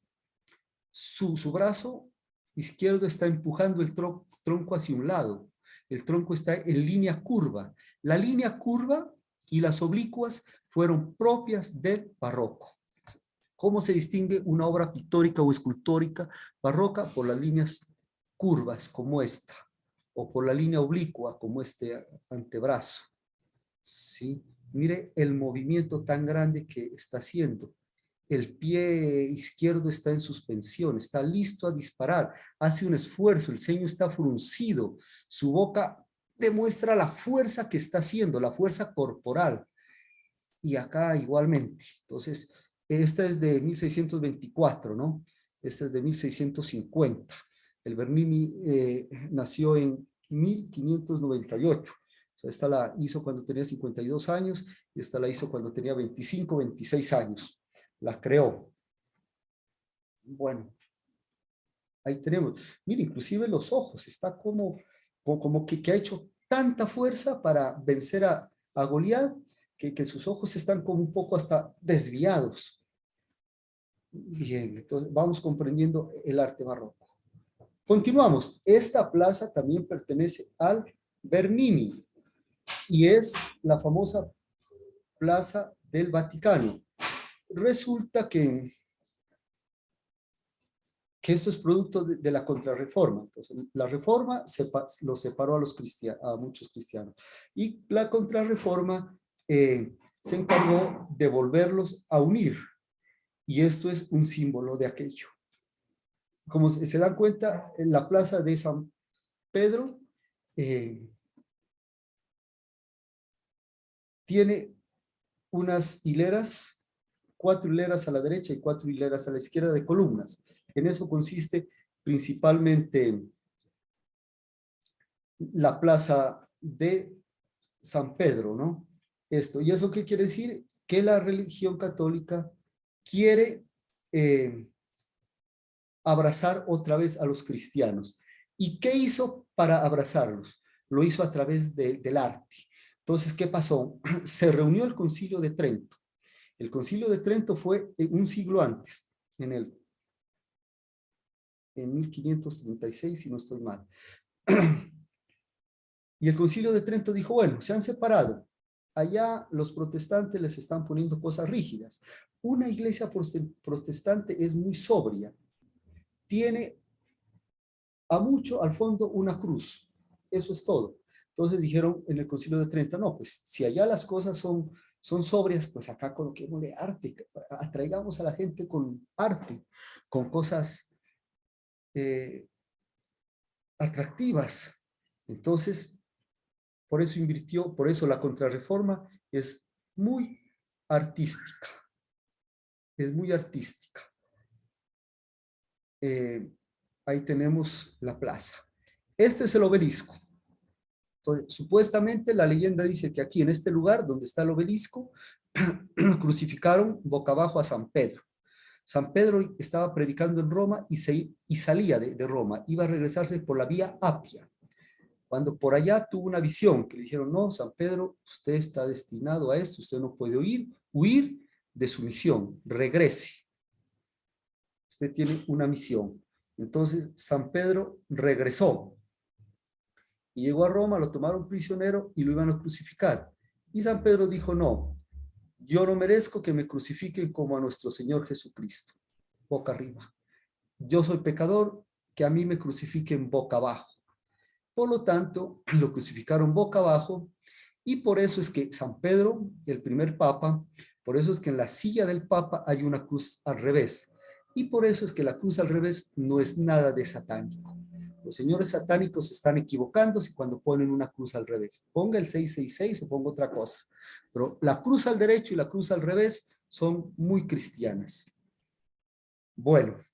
su brazo izquierdo está empujando el tronco hacia un lado. El tronco está en línea curva. La línea curva y las oblicuas fueron propias del barroco. ¿Cómo se distingue una obra pictórica o escultórica barroca? Por las líneas curvas como esta, o por la línea oblicua como este antebrazo. ¿Sí? Mire el movimiento tan grande que está haciendo. El pie izquierdo está en suspensión, está listo a disparar, hace un esfuerzo, el ceño está fruncido, su boca demuestra la fuerza que está haciendo, la fuerza corporal. Y acá igualmente. Entonces, esta es de 1624, ¿no? Esta es de 1650. El Bernini nació en 1598. O sea, esta la hizo cuando tenía 52 años y esta la hizo cuando tenía 25, 26 años. La creó. Bueno, ahí tenemos. Mire, inclusive los ojos, está como que ha hecho tanta fuerza para vencer a Goliat, que sus ojos están como un poco hasta desviados. Bien, entonces vamos comprendiendo el arte barroco. Continuamos. Esta plaza también pertenece al Bernini y es la famosa Plaza del Vaticano. Resulta que esto es producto de la Contrarreforma. Entonces, la Reforma lo separó a muchos cristianos. Y la Contrarreforma se encargó de volverlos a unir. Y esto es un símbolo de aquello. Como se dan cuenta, en la plaza de San Pedro tiene unas hileras, 4 hileras a la derecha y 4 hileras a la izquierda de columnas. En eso consiste principalmente la plaza de San Pedro, ¿no? ¿Y eso qué quiere decir? Que la religión católica quiere abrazar otra vez a los cristianos. ¿Y qué hizo para abrazarlos? Lo hizo a través del arte. Entonces, ¿qué pasó? Se reunió el Concilio de Trento. El Concilio de Trento fue un siglo antes, en 1536, si no estoy mal. Y el Concilio de Trento dijo, bueno, se han separado. Allá los protestantes les están poniendo cosas rígidas. Una iglesia protestante es muy sobria. Tiene a mucho al fondo una cruz. Eso es todo. Entonces dijeron en el Concilio de Trento, no, pues si allá las cosas son sobrias, pues acá coloquémosle arte, atraigamos a la gente con arte, con cosas atractivas. Entonces, por eso la Contrarreforma es muy artística. Es muy artística. Ahí tenemos la plaza. Este es el obelisco. Entonces, supuestamente la leyenda dice que aquí en este lugar donde está el obelisco, crucificaron boca abajo a San Pedro. San Pedro estaba predicando en Roma y salía de Roma, iba a regresarse por la vía Apia. Cuando por allá tuvo una visión que le dijeron, no, San Pedro, usted está destinado a esto, usted no puede huir de su misión, regrese. Usted tiene una misión. Entonces San Pedro regresó y llegó a Roma, lo tomaron prisionero y lo iban a crucificar. Y San Pedro dijo, no, yo no merezco que me crucifiquen como a nuestro Señor Jesucristo, boca arriba. Yo soy pecador, que a mí me crucifiquen boca abajo. Por lo tanto, lo crucificaron boca abajo y por eso es que San Pedro, el primer papa, por eso es que en la silla del papa hay una cruz al revés. Y por eso es que la cruz al revés no es nada de satánico. Los señores satánicos están equivocándose cuando ponen una cruz al revés. Ponga el 666 o ponga otra cosa. Pero la cruz al derecho y la cruz al revés son muy cristianas. Bueno,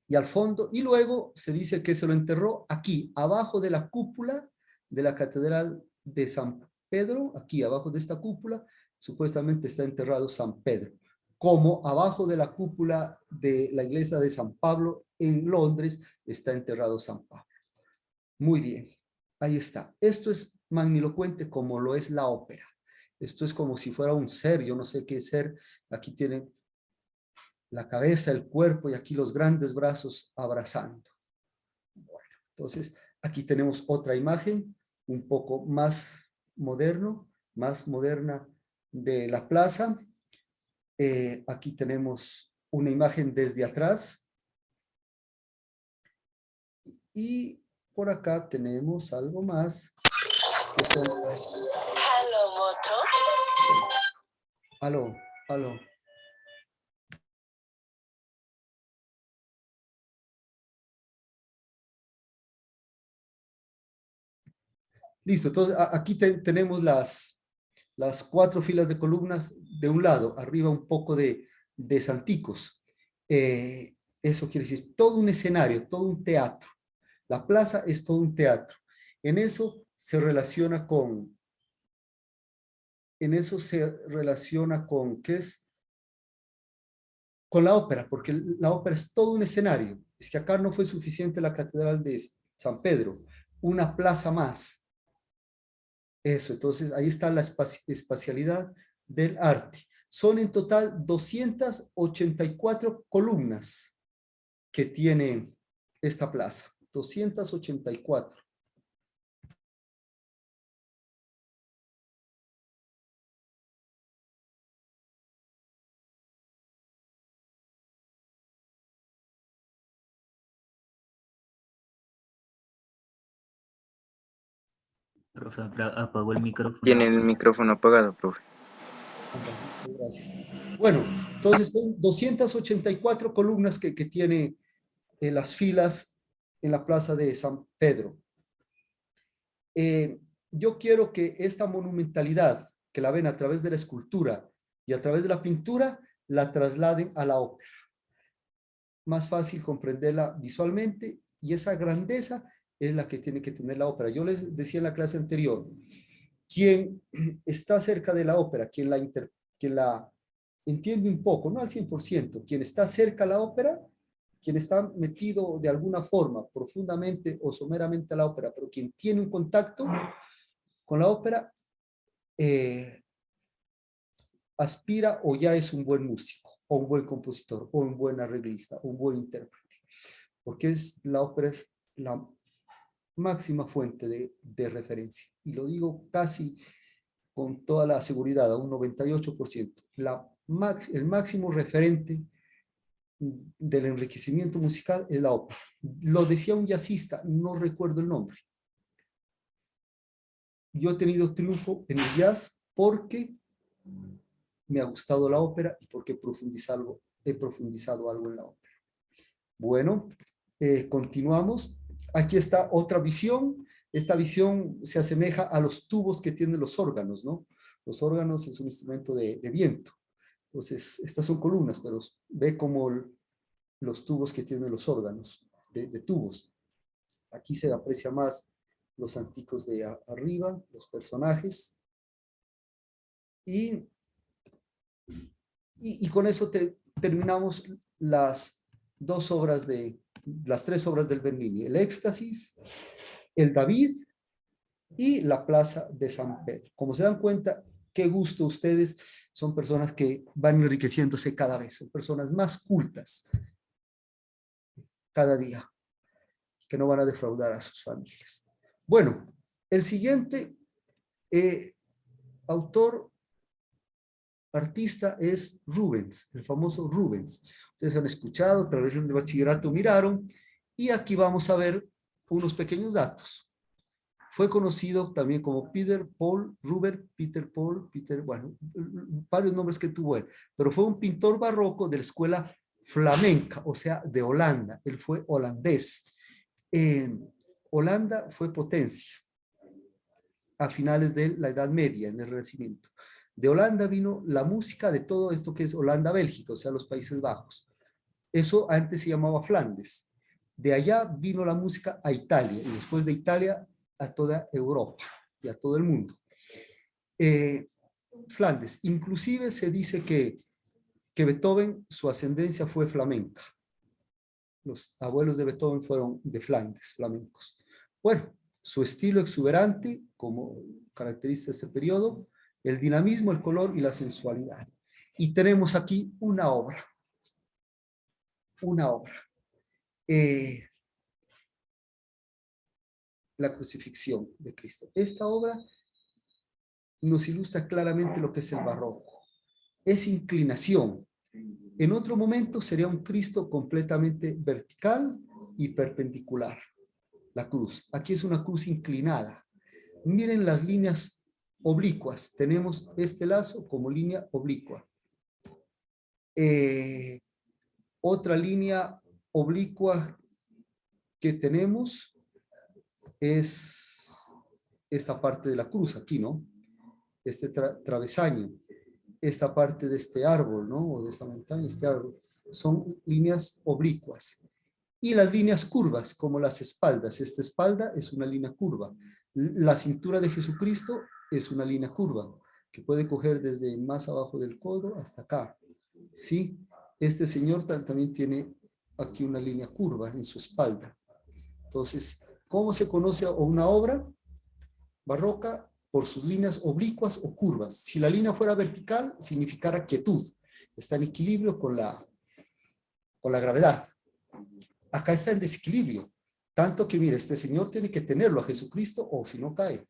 y al fondo, y luego se dice que se lo enterró aquí, abajo de la cúpula de la Catedral de San Pedro, aquí abajo de esta cúpula, supuestamente está enterrado San Pedro, como abajo de la cúpula de la iglesia de San Pablo en Londres está enterrado San Pablo. Muy bien, ahí está. Esto es magnilocuente como lo es la ópera. Esto es como si fuera un ser, yo no sé qué ser. Aquí tiene la cabeza, el cuerpo y aquí los grandes brazos abrazando. Bueno, entonces aquí tenemos otra imagen un poco más moderna de la plaza. Aquí tenemos una imagen desde atrás. Y por acá tenemos algo más. Que son... Hello, Moto. Aló. Listo, entonces aquí tenemos las 4 filas de columnas de un lado, arriba un poco de salticos. Eso quiere decir todo un escenario, todo un teatro. La plaza es todo un teatro. En eso se relaciona con ¿qué es? con la ópera, porque la ópera es todo un escenario. Es que acá no fue suficiente la Catedral de San Pedro, una plaza más. Eso, entonces ahí está la espacialidad del arte. Son en total 284 columnas que tiene esta plaza. 284. Profe, apagó el micrófono. Tiene el micrófono apagado, profe. Muchas gracias. Bueno, entonces son 284 columnas que tiene las filas en la plaza de San Pedro. Yo quiero que esta monumentalidad, que la ven a través de la escultura y a través de la pintura, la trasladen a la ópera. Más fácil comprenderla visualmente, y esa grandeza es la que tiene que tener la ópera. Yo les decía en la clase anterior, quien está cerca de la ópera, quien la entiende un poco, no al 100%, quien está cerca a la ópera, quien está metido de alguna forma profundamente o someramente a la ópera, pero quien tiene un contacto con la ópera, aspira o ya es un buen músico, o un buen compositor, o un buen arreglista, o un buen intérprete, porque la ópera es la máxima fuente de referencia, y lo digo casi con toda la seguridad, a un 98%, el máximo referente del enriquecimiento musical es la ópera. Lo decía un jazzista, no recuerdo el nombre. Yo he tenido triunfo en el jazz porque me ha gustado la ópera y porque he profundizado algo en la ópera. Bueno, continuamos. Aquí está otra visión. Esta visión se asemeja a los tubos que tienen los órganos, ¿no? Los órganos es un instrumento de viento. Entonces, estas son columnas, pero ve como los tubos que tienen los órganos de tubos. Aquí se aprecia más los anticos de arriba, los personajes. Y con eso terminamos las tres obras del Bernini: el Éxtasis, el David y la Plaza de San Pedro. Como se dan cuenta, qué gusto ustedes, son personas que van enriqueciéndose cada vez, son personas más cultas cada día, que no van a defraudar a sus familias. Bueno, el siguiente artista es Rubens, el famoso Rubens. Ustedes han escuchado, a través del bachillerato miraron, y aquí vamos a ver unos pequeños datos. Fue conocido también como Peter Paul Rubens, bueno, varios nombres que tuvo él, pero fue un pintor barroco de la escuela flamenca, o sea, de Holanda. Él fue holandés. Holanda fue potencia a finales de la Edad Media, en el Renacimiento. De Holanda vino la música de todo esto que es Holanda-Bélgica, o sea, los Países Bajos. Eso antes se llamaba Flandes. De allá vino la música a Italia, y después de Italia a toda Europa y a todo el mundo. Flandes, inclusive se dice que Beethoven, su ascendencia fue flamenca. Los abuelos de Beethoven fueron de Flandes, flamencos. Bueno, su estilo exuberante, como caracteriza este periodo, el dinamismo, el color y la sensualidad. Y tenemos aquí una obra. La crucifixión de Cristo. Esta obra nos ilustra claramente lo que es el barroco. Es inclinación. En otro momento sería un Cristo completamente vertical y perpendicular. La cruz. Aquí es una cruz inclinada. Miren las líneas oblicuas. Tenemos este lazo como línea oblicua. Otra línea oblicua que tenemos es esta parte de la cruz aquí, ¿no? Este travesaño, esta parte de este árbol, ¿no? O de esta montaña, este árbol, son líneas oblicuas. Y las líneas curvas, como las espaldas. Esta espalda es una línea curva. La cintura de Jesucristo es una línea curva, que puede coger desde más abajo del codo hasta acá, ¿sí? Este señor también tiene aquí una línea curva en su espalda. Entonces, ¿cómo se conoce a una obra barroca? Por sus líneas oblicuas o curvas. Si la línea fuera vertical, significara quietud. Está en equilibrio con la gravedad. Acá está en desequilibrio. Tanto que, mire, este señor tiene que tenerlo a Jesucristo o si no cae.